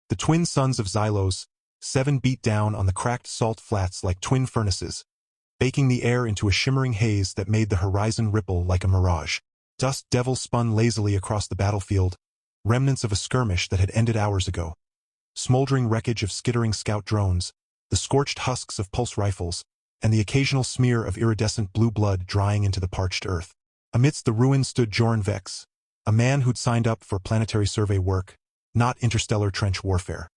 The twin sons of Xylos, 7 beat down on the cracked salt flats like twin furnaces, baking the air into a shimmering haze that made the horizon ripple like a mirage. Dust devils spun lazily across the battlefield, remnants of a skirmish that had ended hours ago. Smoldering wreckage of skittering scout drones, the scorched husks of pulse rifles, and the occasional smear of iridescent blue blood drying into the parched earth. Amidst the ruins stood Joran Vex, a man who'd signed up for planetary survey work, not interstellar trench warfare.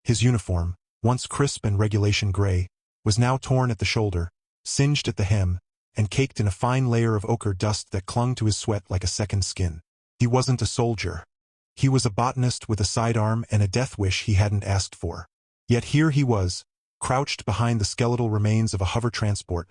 His uniform, once crisp and regulation gray, was now torn at the shoulder, singed at the hem, and caked in a fine layer of ochre dust that clung to his sweat like a second skin. He wasn't a soldier. He was a botanist with a sidearm and a death wish he hadn't asked for. Yet here he was, crouched behind the skeletal remains of a hover transport,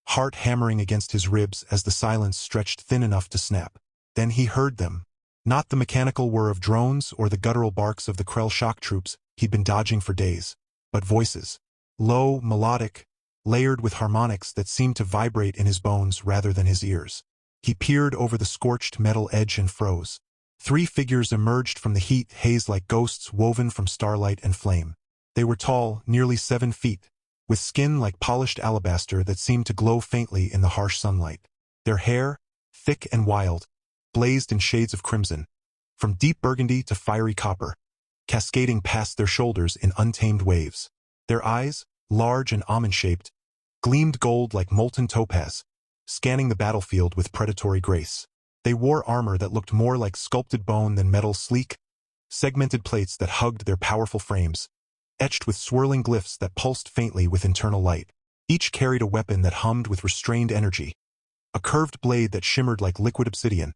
heart hammering against his ribs as the silence stretched thin enough to snap. Then he heard them. Not the mechanical whir of drones or the guttural barks of the Krell shock troops he'd been dodging for days, but voices. Low, melodic, layered with harmonics that seemed to vibrate in his bones rather than his ears. He peered over the scorched metal edge and froze. 3 figures emerged from the heat haze like ghosts woven from starlight and flame. They were tall, nearly 7 feet, with skin like polished alabaster that seemed to glow faintly in the harsh sunlight. Their hair, thick and wild, blazed in shades of crimson, from deep burgundy to fiery copper, cascading past their shoulders in untamed waves. Their eyes, large and almond-shaped, gleamed gold like molten topaz, scanning the battlefield with predatory grace. They wore armor that looked more like sculpted bone than metal, sleek, segmented plates that hugged their powerful frames, etched with swirling glyphs that pulsed faintly with internal light. Each carried a weapon that hummed with restrained energy, a curved blade that shimmered like liquid obsidian,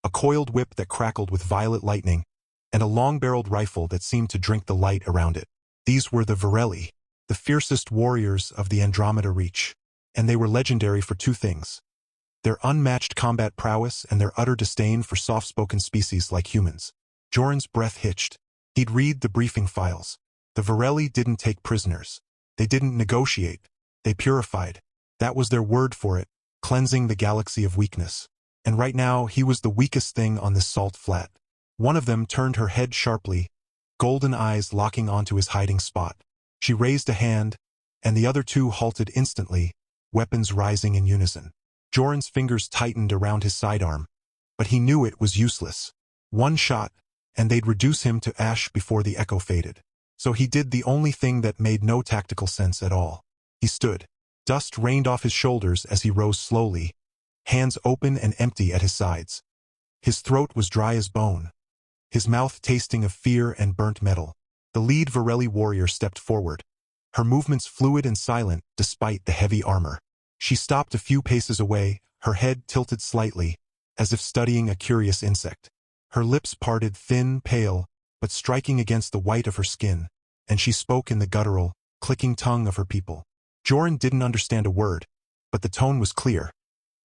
a coiled whip that crackled with violet lightning, and a long-barreled rifle that seemed to drink the light around it. These were the Virelli, the fiercest warriors of the Andromeda Reach, and they were legendary for 2 things: their unmatched combat prowess and their utter disdain for soft-spoken species like humans. Joran's breath hitched. He'd read the briefing files. The Virelli didn't take prisoners. They didn't negotiate. They purified. That was their word for it, cleansing the galaxy of weakness. And right now, he was the weakest thing on this salt flat. One of them turned her head sharply, golden eyes locking onto his hiding spot. She raised a hand, and the other 2 halted instantly, weapons rising in unison. Joran's fingers tightened around his sidearm, but he knew it was useless. 1 shot, and they'd reduce him to ash before the echo faded. So he did the only thing that made no tactical sense at all. He stood. Dust rained off his shoulders as he rose slowly, hands open and empty at his sides. His throat was dry as bone, his mouth tasting of fear and burnt metal. The lead Virelli warrior stepped forward, her movements fluid and silent despite the heavy armor. She stopped a few paces away, her head tilted slightly, as if studying a curious insect. Her lips parted thin, pale, but striking against the white of her skin, and she spoke in the guttural, clicking tongue of her people. Joran didn't understand a word, but the tone was clear.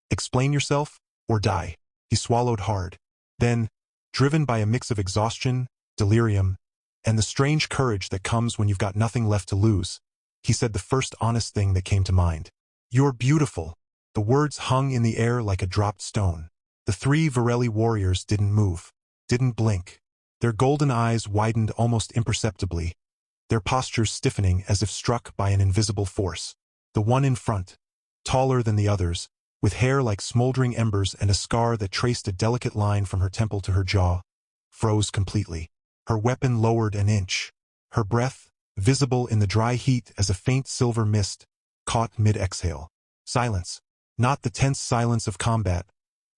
Explain yourself, or die. He swallowed hard. Then, driven by a mix of exhaustion, delirium, and the strange courage that comes when you've got nothing left to lose, he said the first honest thing that came to mind. You're beautiful. The words hung in the air like a dropped stone. The 3 Virelli warriors didn't move, didn't blink. Their golden eyes widened almost imperceptibly, their postures stiffening as if struck by an invisible force. The one in front, taller than the others, with hair like smoldering embers and a scar that traced a delicate line from her temple to her jaw, froze completely. Her weapon lowered an inch. Her breath, visible in the dry heat as a faint silver mist, caught mid-exhale. Silence. Not the tense silence of combat,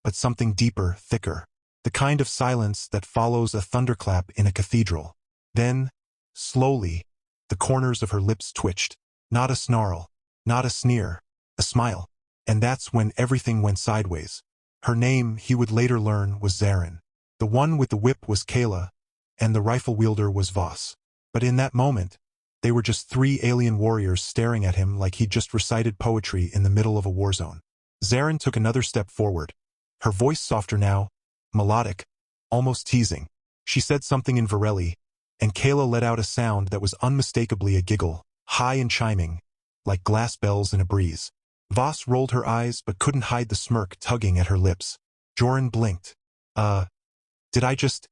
but something deeper, thicker. The kind of silence that follows a thunderclap in a cathedral. Then, slowly, the corners of her lips twitched. Not a snarl, not a sneer, a smile. And that's when everything went sideways. Her name, he would later learn, was Zarin. The one with the whip was Kayla, and the rifle wielder was Voss. But in that moment, they were just 3 alien warriors staring at him like he'd just recited poetry in the middle of a war zone. Zarin took another step forward, her voice softer now, melodic, almost teasing. She said something in Virelli, and Kayla let out a sound that was unmistakably a giggle, high and chiming, like glass bells in a breeze. Voss rolled her eyes but couldn't hide the smirk tugging at her lips. Joran blinked. Did I just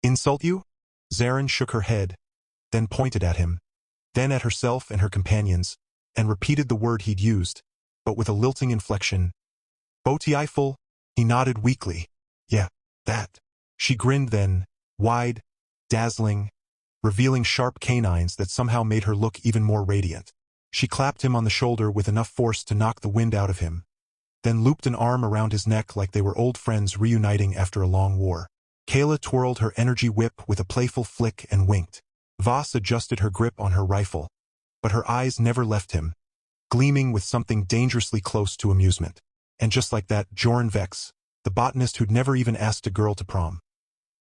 insult you? Zarin shook her head, then pointed at him, then at herself and her companions, and repeated the word he'd used, but with a lilting inflection. Botieful? He nodded weakly. Yeah, that. She grinned then, wide, dazzling, revealing sharp canines that somehow made her look even more radiant. She clapped him on the shoulder with enough force to knock the wind out of him, then looped an arm around his neck like they were old friends reuniting after a long war. Kayla twirled her energy whip with a playful flick and winked. Voss adjusted her grip on her rifle, but her eyes never left him, gleaming with something dangerously close to amusement. And just like that, Joran Vex, the botanist who'd never even asked a girl to prom,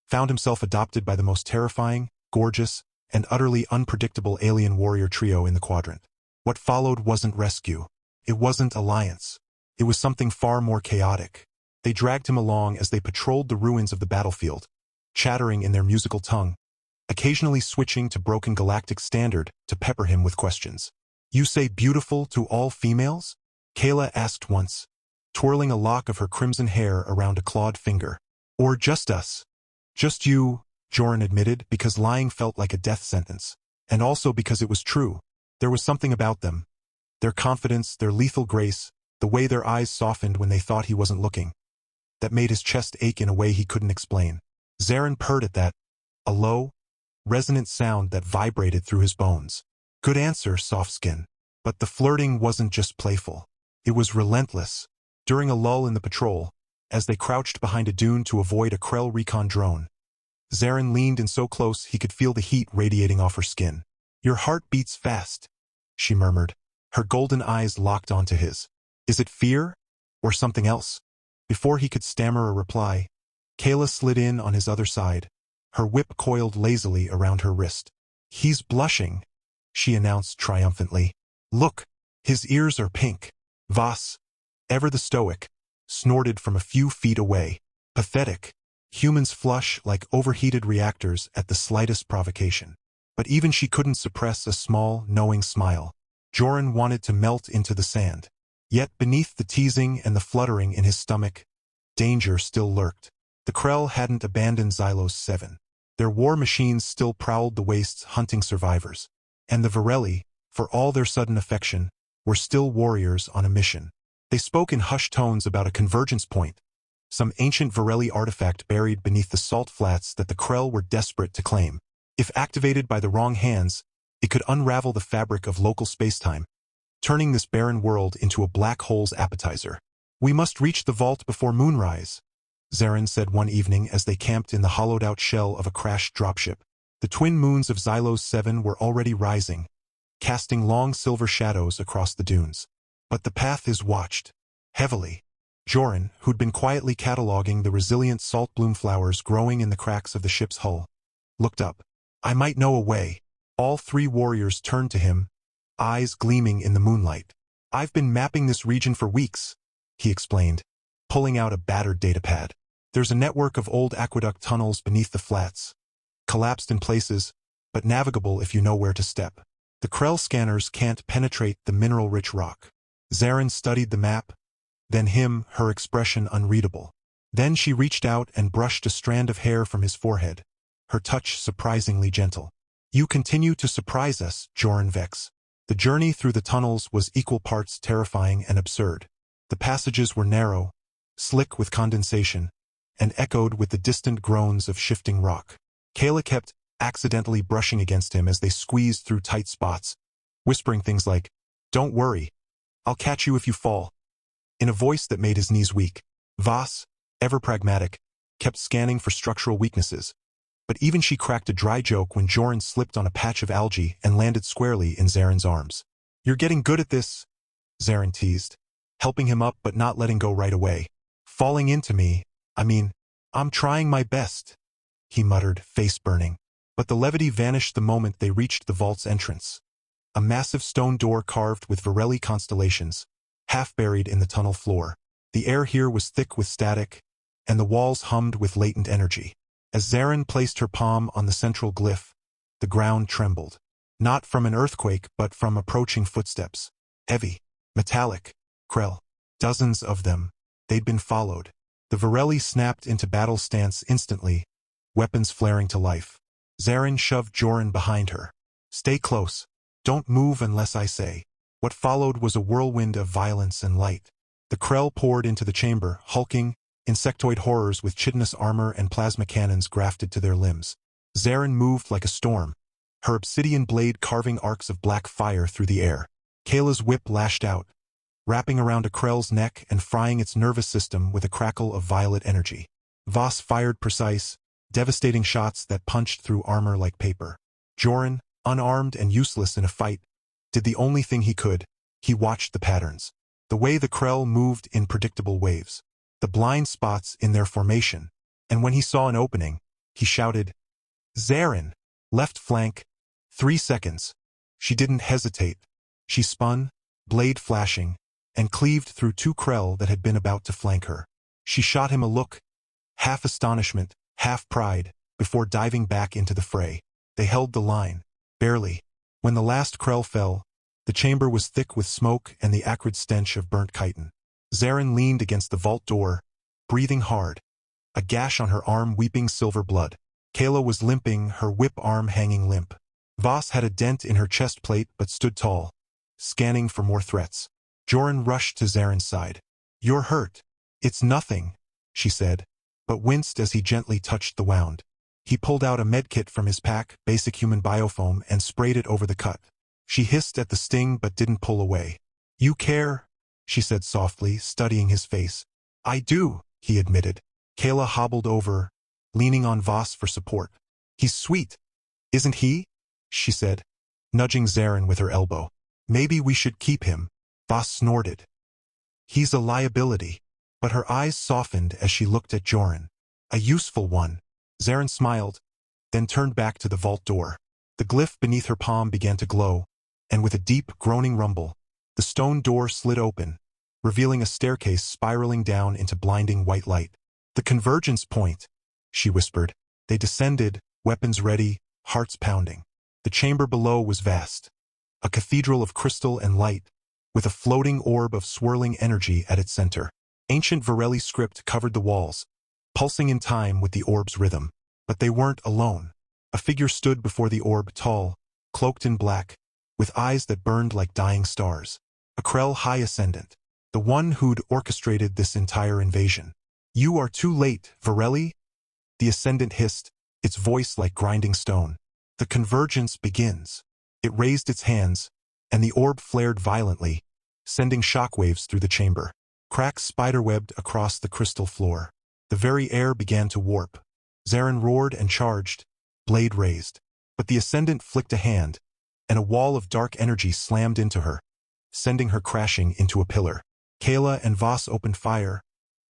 found himself adopted by the most terrifying, gorgeous, and utterly unpredictable alien warrior trio in the quadrant. What followed wasn't rescue. It wasn't alliance. It was something far more chaotic. They dragged him along as they patrolled the ruins of the battlefield, chattering in their musical tongue, occasionally switching to broken galactic standard to pepper him with questions. You say beautiful to all females? Kayla asked once, twirling a lock of her crimson hair around a clawed finger. Or just us? Just you, Joran admitted, because lying felt like a death sentence. And also because it was true. There was something about them. Their confidence, their lethal grace, the way their eyes softened when they thought he wasn't looking, that made his chest ache in a way he couldn't explain. Zarin purred at that, a low, resonant sound that vibrated through his bones. Good answer, Softskin. But the flirting wasn't just playful. It was relentless. During a lull in the patrol, as they crouched behind a dune to avoid a Krell recon drone, Zarin leaned in so close he could feel the heat radiating off her skin. Your heart beats fast, she murmured, her golden eyes locked onto his. Is it fear? Or something else? Before he could stammer a reply, Kayla slid in on his other side, her whip coiled lazily around her wrist. He's blushing, she announced triumphantly. Look, his ears are pink. Voss, ever the stoic, snorted from a few feet away. Pathetic. Humans flush like overheated reactors at the slightest provocation. But even she couldn't suppress a small, knowing smile. Joran wanted to melt into the sand. Yet beneath the teasing and the fluttering in his stomach, danger still lurked. The Krell hadn't abandoned Xylos 7. Their war machines still prowled the wastes hunting survivors. And the Varelli, for all their sudden affection, were still warriors on a mission. They spoke in hushed tones about a convergence point, some ancient Varelli artifact buried beneath the salt flats that the Krell were desperate to claim. If activated by the wrong hands, it could unravel the fabric of local spacetime, turning this barren world into a black hole's appetizer. We must reach the vault before moonrise, Zarin said one evening as they camped in the hollowed-out shell of a crashed dropship. The twin moons of Xylos 7 were already rising, casting long silver shadows across the dunes. But the path is watched. Heavily. Joran, who'd been quietly cataloging the resilient salt bloom flowers growing in the cracks of the ship's hull, looked up. I might know a way. All three warriors turned to him, eyes gleaming in the moonlight. I've been mapping this region for weeks, he explained, pulling out a battered datapad. There's a network of old aqueduct tunnels beneath the flats, collapsed in places, but navigable if you know where to step. The Krell scanners can't penetrate the mineral-rich rock. Zarin studied the map, then him, her expression unreadable. Then she reached out and brushed a strand of hair from his forehead, her touch surprisingly gentle. You continue to surprise us, Joran Vex. The journey through the tunnels was equal parts terrifying and absurd. The passages were narrow, slick with condensation, and echoed with the distant groans of shifting rock. Kayla kept accidentally brushing against him as they squeezed through tight spots, whispering things like, Don't worry, I'll catch you if you fall, in a voice that made his knees weak. Voss, ever pragmatic, kept scanning for structural weaknesses, but even she cracked a dry joke when Joran slipped on a patch of algae and landed squarely in Zarin's arms. You're getting good at this, Zarin teased, helping him up but not letting go right away. Falling into me, I'm trying my best, he muttered, face burning. But the levity vanished the moment they reached the vault's entrance. A massive stone door carved with Varelli constellations, half buried in the tunnel floor. The air here was thick with static, and the walls hummed with latent energy. As Zarin placed her palm on the central glyph, the ground trembled. Not from an earthquake, but from approaching footsteps. Heavy, metallic, Krell. Dozens of them. They'd been followed. The Varelli snapped into battle stance instantly, weapons flaring to life. Zarin shoved Joran behind her. Stay close. Don't move unless I say. What followed was a whirlwind of violence and light. The Krell poured into the chamber, hulking, insectoid horrors with chitinous armor and plasma cannons grafted to their limbs. Zarin moved like a storm, her obsidian blade carving arcs of black fire through the air. Kayla's whip lashed out, wrapping around a Krell's neck and frying its nervous system with a crackle of violet energy. Voss fired precise, devastating shots that punched through armor like paper. Joran, unarmed and useless in a fight, did the only thing he could. He watched the patterns. The way the Krell moved in predictable waves. The blind spots in their formation. And when he saw an opening, he shouted, "Zarin! Left flank! 3 seconds." She didn't hesitate. She spun, blade flashing, and cleaved through 2 Krell that had been about to flank her. She shot him a look, half astonishment, half pride, before diving back into the fray. They held the line. Barely. When the last Krell fell, the chamber was thick with smoke and the acrid stench of burnt chitin. Zarin leaned against the vault door, breathing hard, a gash on her arm weeping silver blood. Kayla was limping, her whip arm hanging limp. Voss had a dent in her chest plate but stood tall, scanning for more threats. Joran rushed to Zarin's side. "You're hurt." "It's nothing," she said, but winced as he gently touched the wound. He pulled out a medkit from his pack, basic human biofoam, and sprayed it over the cut. She hissed at the sting but didn't pull away. "You care?" she said softly, studying his face. "I do," he admitted. Kayla hobbled over, leaning on Voss for support. "He's sweet, isn't he?" she said, nudging Zarin with her elbow. "Maybe we should keep him." Voss snorted. "He's a liability." But her eyes softened as she looked at Joran. "A useful one." Zarin smiled, then turned back to the vault door. The glyph beneath her palm began to glow, and with a deep, groaning rumble, the stone door slid open, revealing a staircase spiraling down into blinding white light. "The convergence point," she whispered. They descended, weapons ready, hearts pounding. The chamber below was vast, a cathedral of crystal and light, with a floating orb of swirling energy at its center. Ancient Vareli script covered the walls, pulsing in time with the orb's rhythm. But they weren't alone. A figure stood before the orb, tall, cloaked in black, with eyes that burned like dying stars. A Krell High Ascendant, the one who'd orchestrated this entire invasion. "You are too late, Vareli," the Ascendant hissed, its voice like grinding stone. "The convergence begins." It raised its hands, and the orb flared violently, sending shockwaves through the chamber. Cracks spiderwebbed across the crystal floor. The very air began to warp. Zarin roared and charged, blade raised. But the Ascendant flicked a hand, and a wall of dark energy slammed into her, sending her crashing into a pillar. Kayla and Voss opened fire,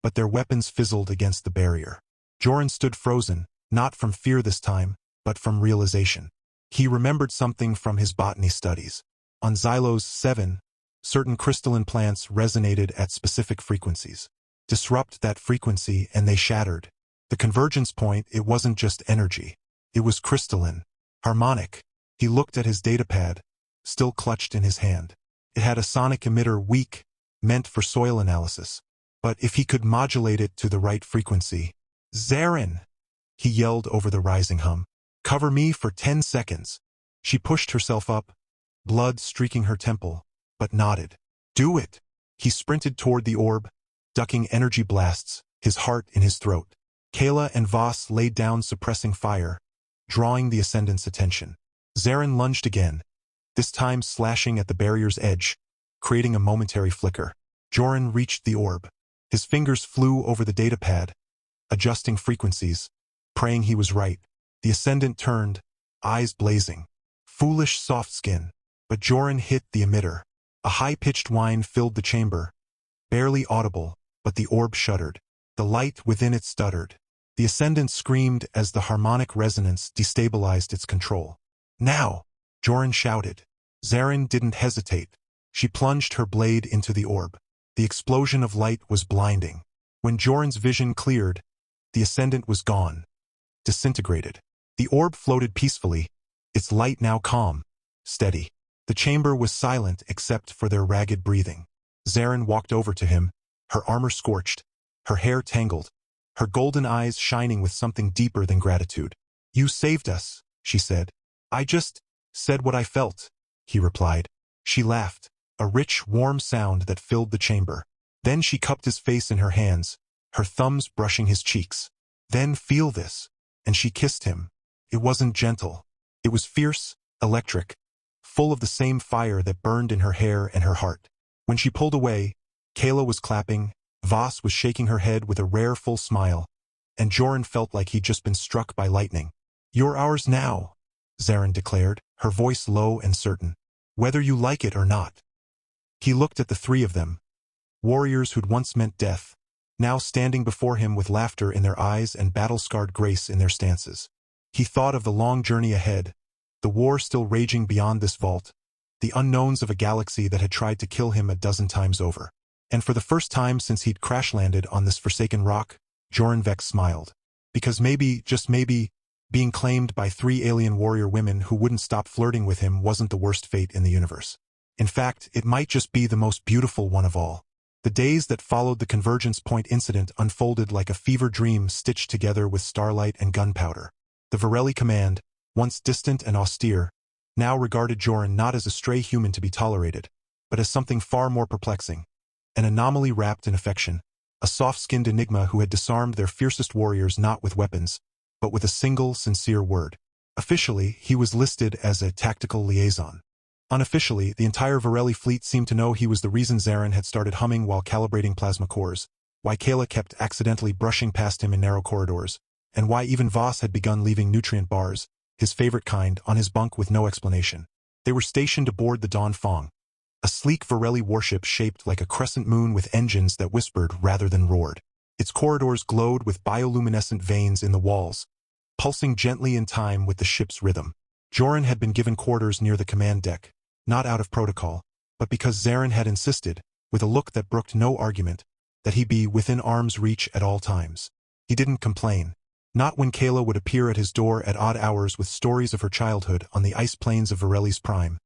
but their weapons fizzled against the barrier. Joran stood frozen, not from fear this time, but from realization. He remembered something from his botany studies. On Xylos 7, certain crystalline plants resonated at specific frequencies. Disrupt that frequency and they shattered. The convergence point, it wasn't just energy. It was crystalline, harmonic. He looked at his datapad, still clutched in his hand. It had a sonic emitter, weak, meant for soil analysis. But if he could modulate it to the right frequency... "Zarin!" he yelled over the rising hum. "Cover me for 10 seconds. She pushed herself up, blood streaking her temple, but nodded. "Do it!" He sprinted toward the orb, ducking energy blasts, his heart in his throat. Kayla and Voss laid down suppressing fire, drawing the Ascendant's attention. Zarin lunged again, this time slashing at the barrier's edge, creating a momentary flicker. Joran reached the orb. His fingers flew over the datapad, adjusting frequencies, praying he was right. The Ascendant turned, eyes blazing. Foolish soft skin. But Joran hit the emitter. A high-pitched whine filled the chamber, barely audible, but the orb shuddered. The light within it stuttered. The Ascendant screamed as the harmonic resonance destabilized its control. "Now!" Joran shouted. Zarin didn't hesitate. She plunged her blade into the orb. The explosion of light was blinding. When Joran's vision cleared, the Ascendant was gone, disintegrated. The orb floated peacefully, its light now calm, steady. The chamber was silent except for their ragged breathing. Zarin walked over to him, her armor scorched, her hair tangled, her golden eyes shining with something deeper than gratitude. "You saved us," she said. Said what I felt, he replied. She laughed, a rich, warm sound that filled the chamber. Then she cupped his face in her hands, her thumbs brushing his cheeks. Then feel this. And she kissed him. It wasn't gentle. It was fierce, electric, full of the same fire that burned in her hair and her heart. When she pulled away, Kayla was clapping, Voss was shaking her head with a rare full smile, and Joran felt like he'd just been struck by lightning. You're ours now, Zarin declared, her voice low and certain. Whether you like it or not. He looked at the three of them, warriors who'd once meant death, now standing before him with laughter in their eyes and battle-scarred grace in their stances. He thought of the long journey ahead, the war still raging beyond this vault, the unknowns of a galaxy that had tried to kill him a dozen times over. And for the first time since he'd crash-landed on this forsaken rock, Joran Vex smiled. Because maybe, just maybe, being claimed by 3 alien warrior women who wouldn't stop flirting with him wasn't the worst fate in the universe. In fact, it might just be the most beautiful one of all. The days that followed the Convergence Point incident unfolded like a fever dream stitched together with starlight and gunpowder. The Varelli command, once distant and austere, now regarded Joran not as a stray human to be tolerated, but as something far more perplexing. An anomaly wrapped in affection, a soft-skinned enigma who had disarmed their fiercest warriors not with weapons, but with a single, sincere word. Officially, he was listed as a tactical liaison. Unofficially, the entire Varelli fleet seemed to know he was the reason Zarin had started humming while calibrating plasma cores, why Kayla kept accidentally brushing past him in narrow corridors, and why even Voss had begun leaving nutrient bars, his favorite kind, on his bunk with no explanation. They were stationed aboard the Dawn Fong, a sleek Varelli warship shaped like a crescent moon with engines that whispered rather than roared. Its corridors glowed with bioluminescent veins in the walls, pulsing gently in time with the ship's rhythm. Joran had been given quarters near the command deck, not out of protocol, but because Zarin had insisted, with a look that brooked no argument, that he be within arm's reach at all times. He didn't complain. Not when Kayla would appear at his door at odd hours with stories of her childhood on the ice plains of Varelli's prime,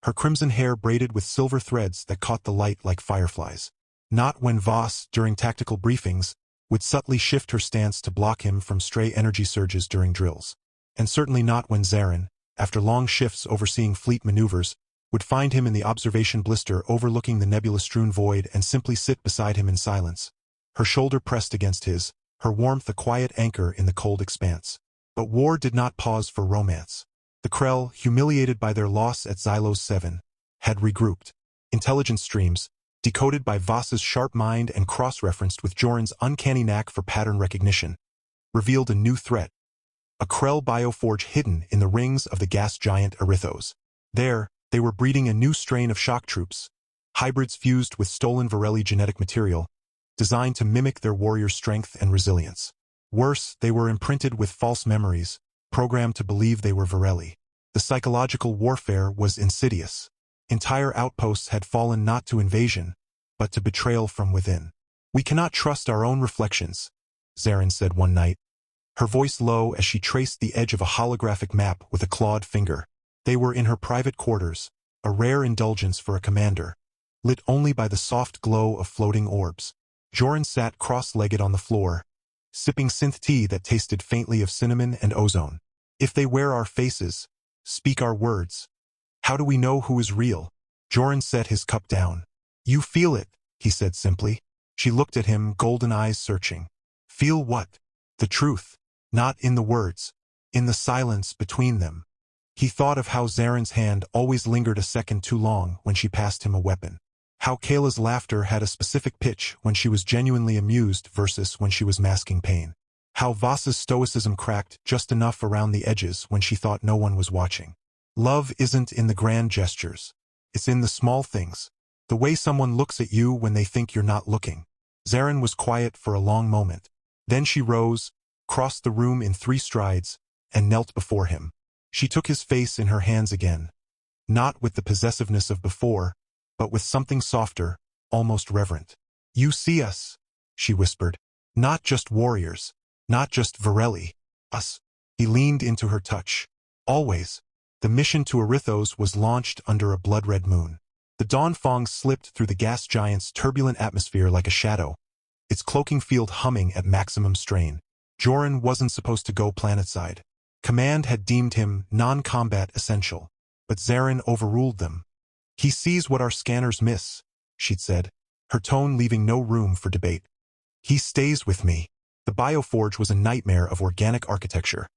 her crimson hair braided with silver threads that caught the light like fireflies. Not when Voss, during tactical briefings, would subtly shift her stance to block him from stray energy surges during drills. And certainly not when Zarin, after long shifts overseeing fleet maneuvers, would find him in the observation blister overlooking the nebula-strewn void and simply sit beside him in silence, her shoulder pressed against his, her warmth a quiet anchor in the cold expanse. But war did not pause for romance. The Krell, humiliated by their loss at Xylos 7, had regrouped. Intelligence streams, decoded by Voss's sharp mind and cross-referenced with Joran's uncanny knack for pattern recognition, revealed a new threat. A Krell bioforge hidden in the rings of the gas giant Erithos. There, they were breeding a new strain of shock troops, hybrids fused with stolen Varelli genetic material, designed to mimic their warrior strength and resilience. Worse, they were imprinted with false memories, programmed to believe they were Varelli. The psychological warfare was insidious. Entire outposts had fallen not to invasion, but to betrayal from within. We cannot trust our own reflections, Zarin said one night, her voice low as she traced the edge of a holographic map with a clawed finger. They were in her private quarters, a rare indulgence for a commander, lit only by the soft glow of floating orbs. Joran sat cross-legged on the floor, sipping synth tea that tasted faintly of cinnamon and ozone. If they wear our faces, speak our words, how do we know who is real? Joran set his cup down. You feel it, he said simply. She looked at him, golden eyes searching. Feel what? The truth. Not in the words. In the silence between them. He thought of how Zarin's hand always lingered a second too long when she passed him a weapon. How Kayla's laughter had a specific pitch when she was genuinely amused versus when she was masking pain. How Voss's stoicism cracked just enough around the edges when she thought no one was watching. Love isn't in the grand gestures. It's in the small things. The way someone looks at you when they think you're not looking. Zarin was quiet for a long moment. Then she rose, crossed the room in 3 strides, and knelt before him. She took his face in her hands again. Not with the possessiveness of before, but with something softer, almost reverent. You see us, she whispered. Not just warriors. Not just Varelli. Us. He leaned into her touch. Always. The mission to Erithos was launched under a blood-red moon. The Dawn Fong slipped through the gas giant's turbulent atmosphere like a shadow, its cloaking field humming at maximum strain. Joran wasn't supposed to go planetside. Command had deemed him non-combat essential. but Zarin overruled them. "He sees what our scanners miss," she'd said, her tone leaving no room for debate. "He stays with me." The bioforge was a nightmare of organic architecture.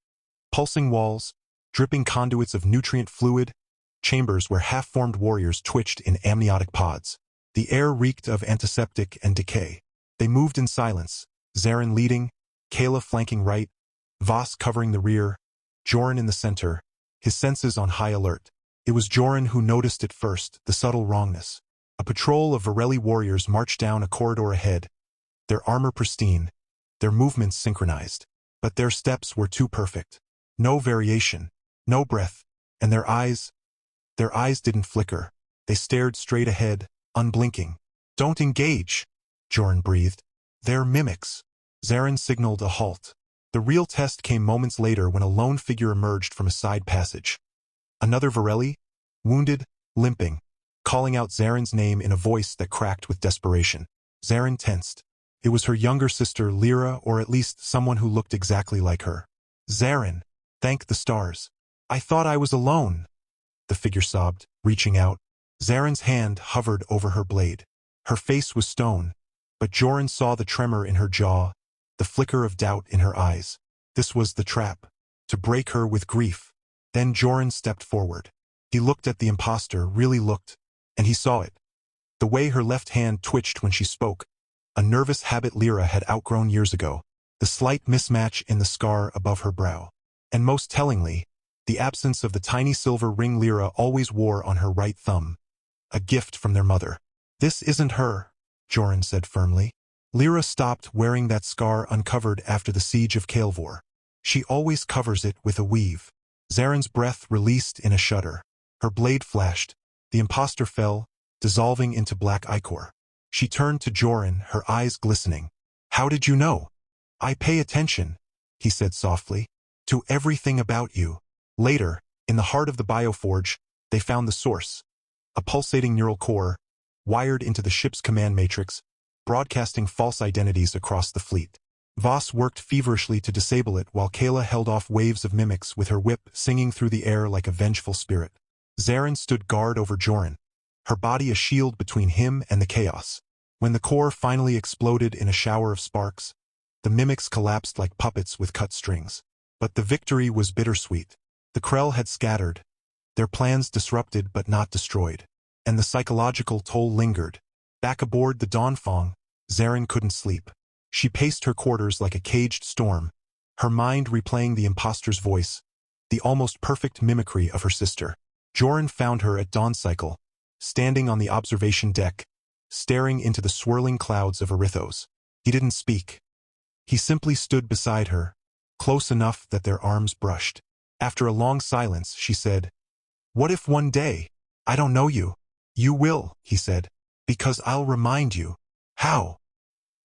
Pulsing walls, dripping conduits of nutrient fluid, chambers where half-formed warriors twitched in amniotic pods. The air reeked of antiseptic and decay. They moved in silence, Zarin leading, Kayla flanking right, Voss covering the rear, Joran in the center, his senses on high alert. It was Joran who noticed it first, the subtle wrongness. A patrol of Varelli warriors marched down a corridor ahead, their armor pristine, their movements synchronized. But their steps were too perfect. No variation, no breath, and their eyes didn't flicker. They stared straight ahead, unblinking. "Don't engage," Joran breathed. "They're mimics." Zarin signaled a halt. The real test came moments later when a lone figure emerged from a side passage. Another Varelli, wounded, limping, calling out Zarin's name in a voice that cracked with desperation. Zarin tensed. It was her younger sister Lyra, or at least someone who looked exactly like her. "Zarin, thank the stars. I thought I was alone," the figure sobbed, reaching out. Zarin's hand hovered over her blade. Her face was stone, but Joran saw the tremor in her jaw, the flicker of doubt in her eyes. This was the trap, to break her with grief. Then Joran stepped forward. He looked at the imposter, really looked, and he saw it. The way her left hand twitched when she spoke, a nervous habit Lyra had outgrown years ago, the slight mismatch in the scar above her brow. And most tellingly, the absence of the tiny silver ring Lyra always wore on her right thumb, a gift from their mother. "This isn't her," Joran said firmly. "Lyra stopped wearing that scar uncovered after the siege of Kael'vor. She always covers it with a weave." Zarin's breath released in a shudder. Her blade flashed. The imposter fell, dissolving into black ichor. She turned to Joran, her eyes glistening. "How did you know?" "I pay attention," he said softly, "to everything about you." Later, in the heart of the bioforge, they found the source. A pulsating neural core, wired into the ship's command matrix, broadcasting false identities across the fleet. Voss worked feverishly to disable it while Kayla held off waves of mimics with her whip singing through the air like a vengeful spirit. Zarin stood guard over Joran, her body a shield between him and the chaos. When the core finally exploded in a shower of sparks, the mimics collapsed like puppets with cut strings. But the victory was bittersweet. The Krell had scattered, their plans disrupted but not destroyed. And the psychological toll lingered. Back aboard the Dawnfang, Zarin couldn't sleep. She paced her quarters like a caged storm, her mind replaying the imposter's voice, the almost perfect mimicry of her sister. Joran found her at dawn cycle, standing on the observation deck, staring into the swirling clouds of Erithos. He didn't speak. He simply stood beside her, close enough that their arms brushed. After a long silence, she said, "What if one day, I don't know you?" "You will," he said, "because I'll remind you." "How?"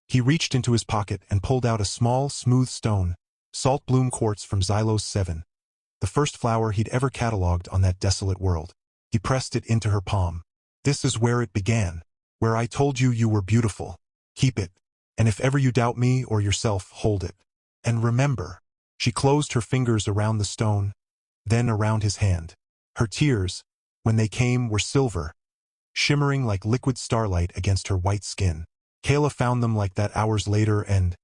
He reached into his pocket and pulled out a small, smooth stone, salt bloom quartz from Xylos 7, the first flower he'd ever catalogued on that desolate world. He pressed it into her palm. "This is where it began, where I told you you were beautiful. Keep it, and if ever you doubt me or yourself, hold it. And remember." She closed her fingers around the stone, then around his hand. Her tears, when they came, were silver, shimmering like liquid starlight against her white skin. Kayla found them like that hours later and,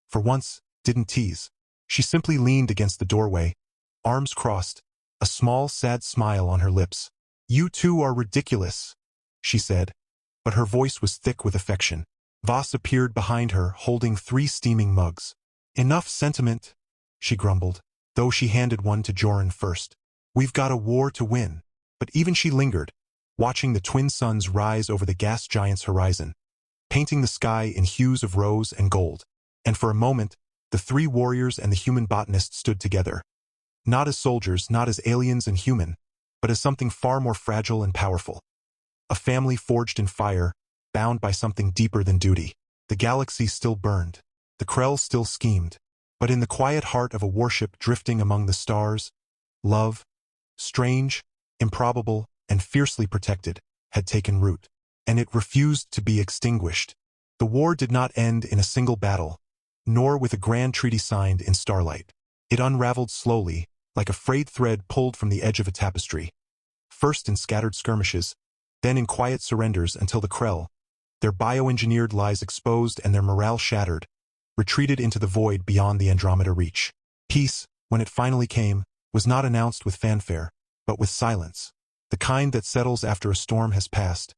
for once, didn't tease. She simply leaned against the doorway, arms crossed, a small, sad smile on her lips. "You two are ridiculous," she said, but her voice was thick with affection. Voss appeared behind her, holding 3 steaming mugs. "Enough sentiment," she grumbled, though she handed one to Joran first. "We've got a war to win." But even she lingered, watching the twin suns rise over the gas giant's horizon, painting the sky in hues of rose and gold. And for a moment, the 3 warriors and the human botanist stood together. Not as soldiers, not as aliens and human, but as something far more fragile and powerful. A family forged in fire, bound by something deeper than duty. The galaxy still burned. The Krell still schemed. But in the quiet heart of a warship drifting among the stars, love, strange, improbable, and fiercely protected, had taken root. And it refused to be extinguished. The war did not end in a single battle, nor with a grand treaty signed in starlight. It unraveled slowly, like a frayed thread pulled from the edge of a tapestry. first in scattered skirmishes, then in quiet surrenders until the Krell, their bioengineered lies exposed and their morale shattered, retreated into the void beyond the Andromeda reach. Peace, when it finally came, was not announced with fanfare, but with silence, the kind that settles after a storm has passed,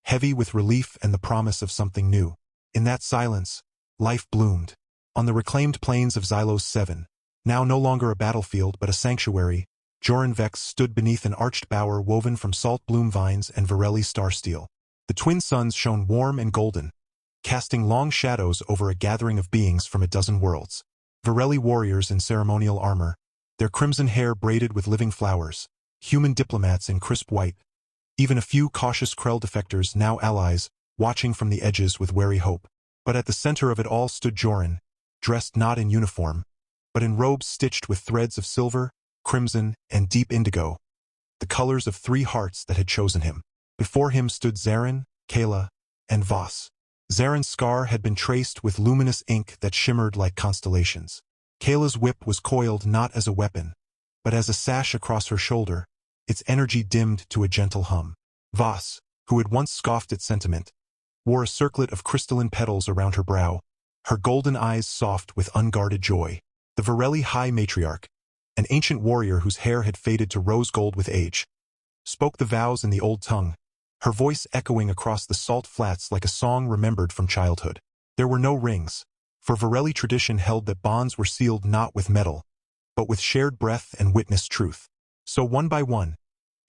heavy with relief and the promise of something new. In that silence, life bloomed. On the reclaimed plains of Xylos 7, now no longer a battlefield but a sanctuary, Joran Vex stood beneath an arched bower woven from salt bloom vines and Varelli star steel. The twin suns shone warm and golden, casting long shadows over a gathering of beings from a dozen worlds. Varelli warriors in ceremonial armor, their crimson hair braided with living flowers, human diplomats in crisp white, even a few cautious Krell defectors, now allies, watching from the edges with wary hope. But at the center of it all stood Joran, dressed not in uniform, but in robes stitched with threads of silver, crimson, and deep indigo, the colors of three hearts that had chosen him. Before him stood Zarin, Kayla, and Voss. Zarin's scar had been traced with luminous ink that shimmered like constellations. Kayla's whip was coiled not as a weapon, but as a sash across her shoulder, its energy dimmed to a gentle hum. Voss, who had once scoffed at sentiment, wore a circlet of crystalline petals around her brow, her golden eyes soft with unguarded joy. The Varelli High Matriarch, an ancient warrior whose hair had faded to rose gold with age, spoke the vows in the old tongue, her voice echoing across the salt flats like a song remembered from childhood. There were no rings, for Varelli tradition held that bonds were sealed not with metal, but with shared breath and witnessed truth. So one by one,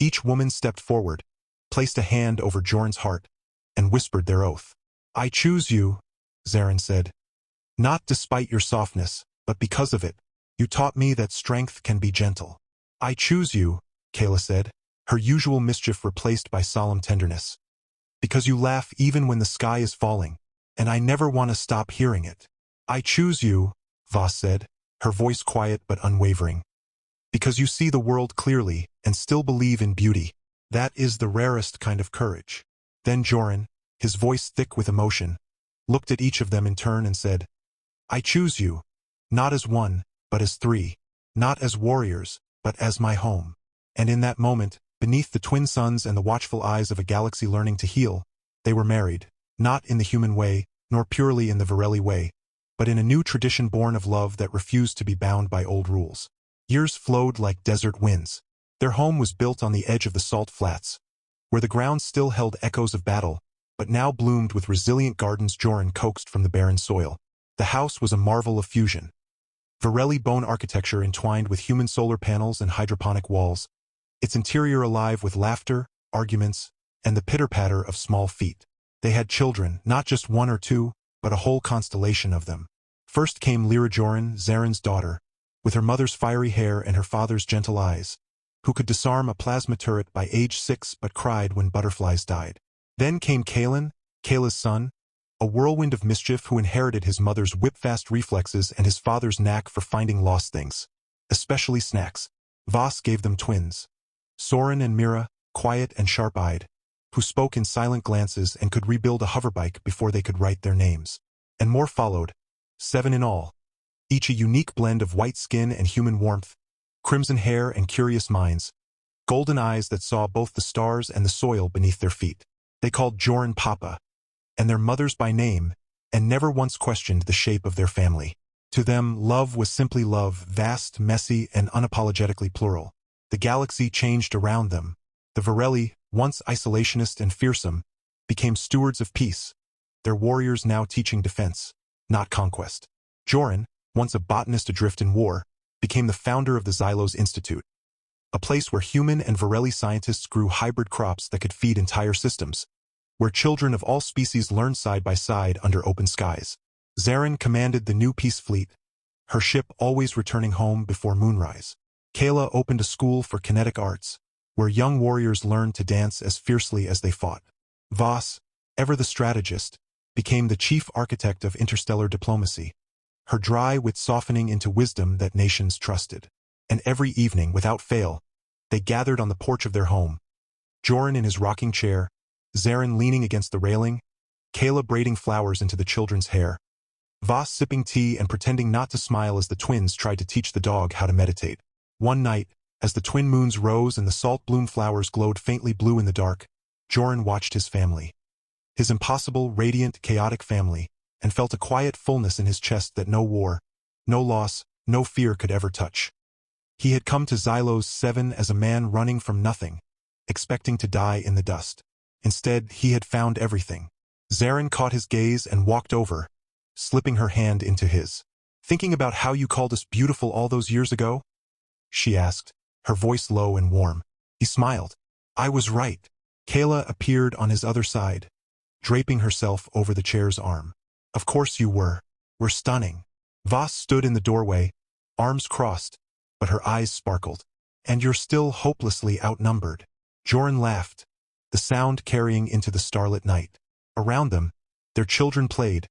each woman stepped forward, placed a hand over Joran's heart, and whispered their oath. "I choose you," Zarin said. "Not despite your softness, but because of it. You taught me that strength can be gentle." "I choose you," Kayla said, her usual mischief replaced by solemn tenderness. "Because you laugh even when the sky is falling, and I never want to stop hearing it." "I choose you," Voss said, her voice quiet but unwavering. "Because you see the world clearly and still believe in beauty. That is the rarest kind of courage." Then Joran, his voice thick with emotion, looked at each of them in turn and said, "I choose you, not as one, but as three, not as warriors, but as my home." And in that moment, beneath the twin suns and the watchful eyes of a galaxy learning to heal, they were married, not in the human way, nor purely in the Varelli way, but in a new tradition born of love that refused to be bound by old rules. Years flowed like desert winds. Their home was built on the edge of the salt flats, where the ground still held echoes of battle, but now bloomed with resilient gardens Joran coaxed from the barren soil. The house was a marvel of fusion. Varelli bone architecture entwined with human solar panels and hydroponic walls, its interior alive with laughter, arguments, and the pitter-patter of small feet. They had children, not just one or two, but a whole constellation of them. First came Lyra Joran, Zarin's daughter, with her mother's fiery hair and her father's gentle eyes, who could disarm a plasma turret by age 6 but cried when butterflies died. Then came Kalen, Kayla's son, a whirlwind of mischief who inherited his mother's whip-fast reflexes and his father's knack for finding lost things, especially snacks. Voss gave them twins, Soren and Mira, quiet and sharp-eyed, who spoke in silent glances and could rebuild a hoverbike before they could write their names. And more followed, 7 in all, each a unique blend of white skin and human warmth, crimson hair and curious minds, golden eyes that saw both the stars and the soil beneath their feet. They called Joran Papa, and their mothers by name, and never once questioned the shape of their family. To them, love was simply love, vast, messy, and unapologetically plural. The galaxy changed around them. The Varelli, once isolationist and fearsome, became stewards of peace, their warriors now teaching defense, not conquest. Joran, once a botanist adrift in war, became the founder of the Xylos Institute, a place where human and Varelli scientists grew hybrid crops that could feed entire systems, where children of all species learned side by side under open skies. Zarin commanded the new peace fleet, her ship always returning home before moonrise. Kayla opened a school for kinetic arts, where young warriors learned to dance as fiercely as they fought. Voss, ever the strategist, became the chief architect of interstellar diplomacy, her dry wit softening into wisdom that nations trusted. And every evening, without fail, they gathered on the porch of their home, Joran in his rocking chair, Zarin leaning against the railing, Kayla braiding flowers into the children's hair, Voss sipping tea and pretending not to smile as the twins tried to teach the dog how to meditate. One night, As the twin moons rose and the salt bloom flowers glowed faintly blue in the dark, Joran watched his family. His impossible, radiant, chaotic family, and felt a quiet fullness in his chest that no war, no loss, no fear could ever touch. He had come to Xylos 7 as a man running from nothing, expecting to die in the dust. Instead, he had found everything. Zarin caught his gaze and walked over, slipping her hand into his. "Thinking about how you called us beautiful all those years ago?" she asked, her voice low and warm. He smiled. "I was right." Kayla appeared on his other side, draping herself over the chair's arm. "Of course you were. We're stunning." Voss stood in the doorway, arms crossed, but her eyes sparkled. "And you're still hopelessly outnumbered." Joran laughed, the sound carrying into the starlit night. Around them, their children played,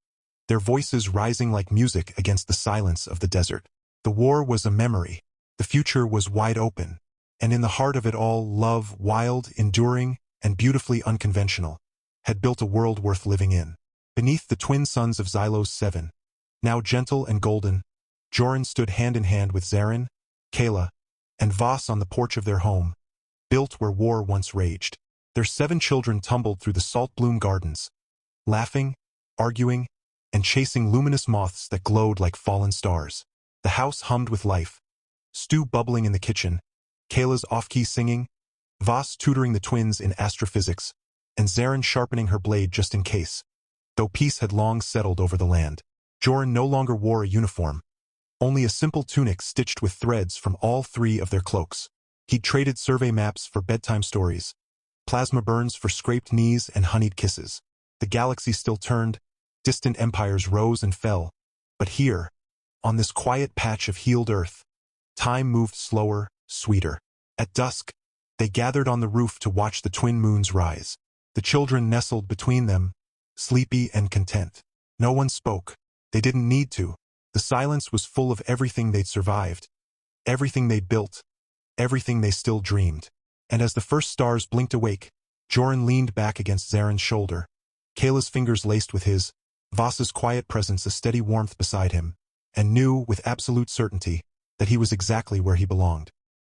their voices rising like music against the silence of the desert. The war was a memory. The future was wide open. And in the heart of it all, love, wild, enduring, and beautifully unconventional, had built a world worth living in. Beneath the twin suns of Xylos 7, now gentle and golden, Joran stood hand in hand with Zarin, Kayla, and Voss on the porch of their home, built where war once raged. Their 7 children tumbled through the salt bloom gardens, laughing, arguing, and chasing luminous moths that glowed like fallen stars. The house hummed with life, stew bubbling in the kitchen, Kayla's off-key singing, Voss tutoring the twins in astrophysics, and Zarin sharpening her blade just in case. Though peace had long settled over the land, Joran no longer wore a uniform, only a simple tunic stitched with threads from all 3 of their cloaks. He'd traded survey maps for bedtime stories, plasma burns for scraped knees and honeyed kisses. The galaxy still turned, distant empires rose and fell, but here, on this quiet patch of healed earth, time moved slower, sweeter. At dusk, they gathered on the roof to watch the twin moons rise. The children nestled between them, sleepy and content. No one spoke. They didn't need to. The silence was full of everything they'd survived, everything they'd built, everything they still dreamed. And as the first stars blinked awake, Joran leaned back against Zarin's shoulder, Kayla's fingers laced with his, Voss's quiet presence a steady warmth beside him, and knew, with absolute certainty, that he was exactly where he belonged.